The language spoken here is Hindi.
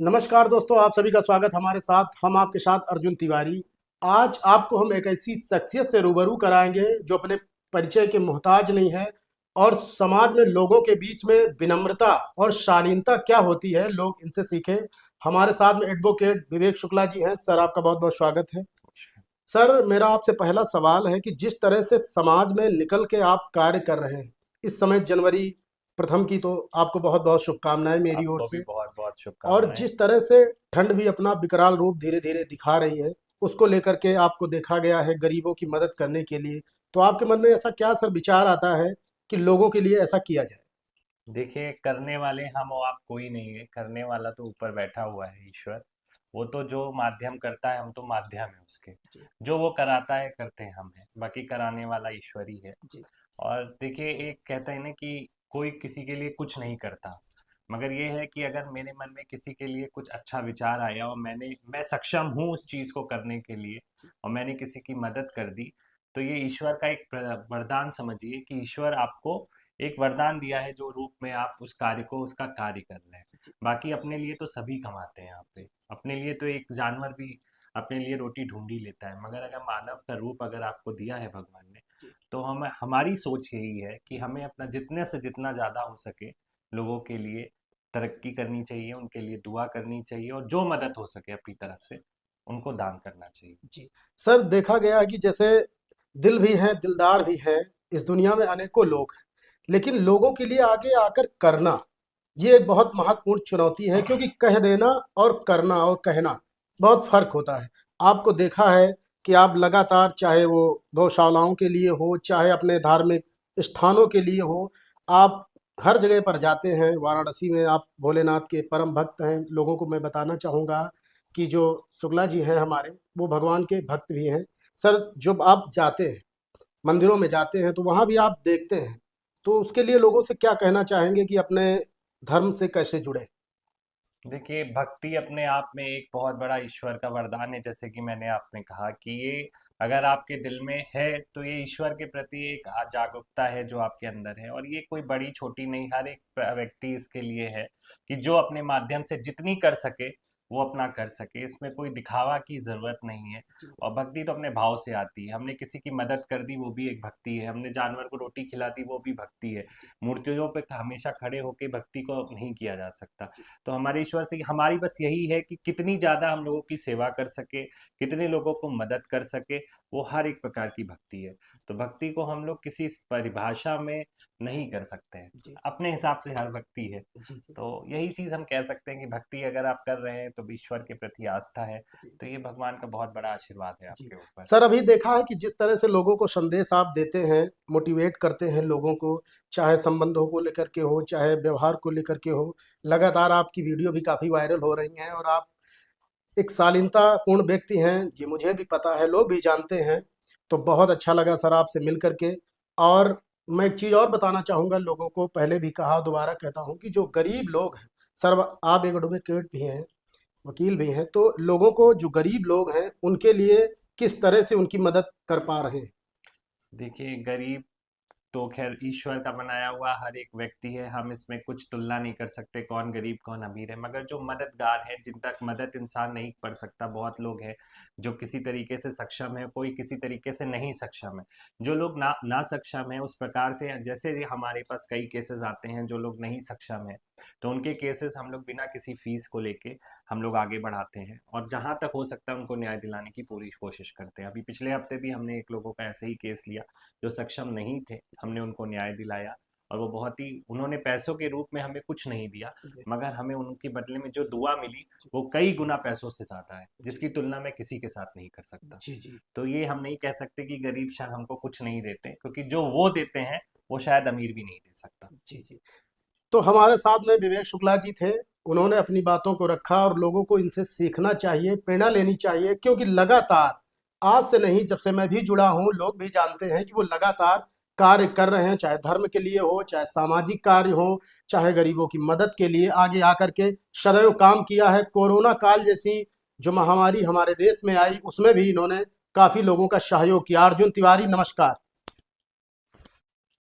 नमस्कार दोस्तों, आप सभी का स्वागत हमारे साथ। हम आपके साथ अर्जुन तिवारी। आज आपको हम एक ऐसी शख्सियत से रूबरू कराएंगे जो अपने परिचय के मोहताज नहीं है और समाज में लोगों के बीच में विनम्रता और शालीनता क्या होती है, लोग इनसे सीखें। हमारे साथ में एडवोकेट विवेक शुक्ला जी हैं। सर, आपका बहुत बहुत स्वागत है। सर, मेरा आपसे पहला सवाल है कि जिस तरह से समाज में निकल के आप कार्य कर रहे हैं इस समय, जनवरी प्रथम की तो आपको बहुत बहुत शुभकामनाएं मेरी ओर आपको भी से। बहुत बहुत और शुभकामनाएं। जिस तरह से ठंड भी अपना विकराल रूप धीरे धीरे दिखा रही है, उसको लेकर के आपको देखा गया है गरीबों की मदद करने के लिए। तो आपके मन में ऐसा क्या सर विचार आता है कि लोगों के लिए ऐसा किया जाए? देखिए, करने वाले हम और आप कोई नहीं है। करने वाला तो ऊपर बैठा हुआ है, ईश्वर। वो तो जो माध्यम करता है, हम तो माध्यम है उसके। जी। जो वो कराता है, करते हम हैं, बाकी कराने वाला ईश्वर ही है। जी। और देखिए, एक कहते हैं ना कि कोई किसी के लिए कुछ नहीं करता, मगर ये है कि अगर मेरे मन में किसी के लिए कुछ अच्छा विचार आया और मैं सक्षम हूँ उस चीज को करने के लिए, और मैंने किसी की मदद कर दी, तो ये ईश्वर का एक वरदान समझिए कि ईश्वर आपको एक वरदान दिया है, जो रूप में आप उस कार्य को उसका कार्य कर रहे हैं। जी। बाकी अपने लिए तो सभी कमाते हैं यहाँ पे। अपने लिए तो एक जानवर भी अपने लिए रोटी ढूंढ ही लेता है, मगर अगर मानव का रूप अगर आपको दिया है भगवान ने, जी। तो हम हमारी सोच यही है कि हमें अपना जितने से जितना ज़्यादा हो सके लोगों के लिए तरक्की करनी चाहिए, उनके लिए दुआ करनी चाहिए, और जो मदद हो सके अपनी तरफ से उनको दान करना चाहिए। जी। सर, देखा गया है कि जैसे दिल भी हैं, दिलदार भी हैं, इस दुनिया में अनेकों लोग हैं, लेकिन लोगों के लिए आगे आकर करना, ये एक बहुत महत्वपूर्ण चुनौती है, क्योंकि कह देना और करना और कहना बहुत फर्क होता है। आपको देखा है कि आप लगातार, चाहे वो गौशालाओं के लिए हो, चाहे अपने धार्मिक स्थानों के लिए हो, आप हर जगह पर जाते हैं। वाराणसी में आप भोलेनाथ के परम भक्त हैं। लोगों को मैं बताना चाहूँगा कि जो शुक्ला जी हैं हमारे, वो भगवान के भक्त भी हैं। सर, जब आप जाते हैं, मंदिरों में जाते हैं, तो वहाँ भी आप देखते हैं, तो उसके लिए लोगों से क्या कहना चाहेंगे कि अपने धर्म से कैसे जुड़े? देखिए, भक्ति अपने आप में एक बहुत बड़ा ईश्वर का वरदान है। जैसे कि मैंने आपने कहा कि ये अगर आपके दिल में है, तो ये ईश्वर के प्रति एक जागरूकता है जो आपके अंदर है, और ये कोई बड़ी छोटी नहीं, हर एक व्यक्ति इसके लिए है कि जो अपने माध्यम से जितनी कर सके वो अपना कर सके। इसमें कोई दिखावा की जरूरत नहीं है। जी। और भक्ति तो अपने भाव से आती है। हमने किसी की मदद कर दी, वो भी एक भक्ति है। हमने जानवर को रोटी खिला दी, वो भी भक्ति है। जी। मूर्तियों पे हमेशा खड़े होकर भक्ति को नहीं किया जा सकता। जी। तो हमारे ईश्वर से हमारी बस यही है कि कितनी ज़्यादा हम लोगों की सेवा कर सके, कितने लोगों को मदद कर सके, वो हर एक प्रकार की भक्ति है। तो भक्ति को हम लोग किसी परिभाषा में नहीं कर सकते हैं। जी। अपने हिसाब से हर भक्ति है। जी। जी। तो यही चीज़ हम कह सकते हैं कि भक्ति अगर आप कर रहे हैं तो ईश्वर के प्रति आस्था है। जी। तो ये भगवान का बहुत बड़ा आशीर्वाद है जी। आपके ऊपर। सर, अभी देखा है कि जिस तरह से लोगों को संदेश आप देते हैं, मोटिवेट करते हैं लोगों को, चाहे संबंधों को लेकर के हो, चाहे व्यवहार को लेकर के हो, लगातार आपकी वीडियो भी काफ़ी वायरल हो रही हैं और आप एक शालीनतापूर्ण व्यक्ति हैं, ये मुझे भी पता है, लोग भी जानते हैं। तो बहुत अच्छा लगा सर आपसे मिल कर के। और मैं एक चीज़ और बताना चाहूँगा लोगों को, पहले भी कहा, दोबारा कहता हूँ कि जो गरीब लोग हैं, सर आप एक एडवोकेट भी हैं, वकील भी हैं, तो लोगों को, जो गरीब लोग हैं, उनके लिए किस तरह से उनकी मदद कर पा रहे हैं? देखिए, गरीब तो खैर ईश्वर का बनाया हुआ हर एक व्यक्ति है। हम इसमें कुछ तुलना नहीं कर सकते कौन गरीब कौन अमीर है, मगर जो मददगार है, जिन तक मदद इंसान नहीं कर सकता, बहुत लोग हैं जो किसी तरीके से सक्षम है, कोई किसी तरीके से नहीं सक्षम है। जो लोग ना ना सक्षम है, उस प्रकार से जैसे ये हमारे पास कई केसेस आते हैं जो लोग नहीं सक्षम है, तो उनके केसेस हम लोग बिना किसी फीस को लेके हम लोग आगे बढ़ाते हैं, और जहाँ तक हो सकता है उनको न्याय दिलाने की पूरी कोशिश करते हैं। अभी पिछले हफ्ते भी हमने एक लोगों का ऐसे ही केस लिया, जो सक्षम नहीं थे, जी। हमने उनको न्याय दिलाया। और वो बहुत ही, उन्होंने पैसों के रूप में हमें कुछ नहीं दिया, जी। मगर हमें उनके बदले में जो दुआ मिली वो कई गुना पैसों से ज़्यादा है, जी। जिसकी तुलना मैं किसी के साथ नहीं कर सकता। जी। जी। तो ये हम नहीं कह सकते कि गरीब शायद हमको कुछ नहीं देते, क्योंकि जो वो देते हैं वो शायद अमीर भी नहीं दे सकता। जी। जी। तो हमारे साथ में विवेक शुक्ला जी थे। उन्होंने अपनी बातों को रखा और लोगों को इनसे सीखना चाहिए, प्रेरणा लेनी चाहिए, क्योंकि लगातार, आज से नहीं, जब से मैं भी जुड़ा हूँ, लोग भी जानते हैं कि वो लगातार कार्य कर रहे हैं, चाहे धर्म के लिए हो, चाहे सामाजिक कार्य हो, चाहे गरीबों की मदद के लिए आगे आकर के सदैव काम किया है। कोरोना काल जैसी जो महामारी हमारे देश में आई, उसमें भी इन्होंने काफ़ी लोगों का सहयोग किया। अर्जुन तिवारी, नमस्कार।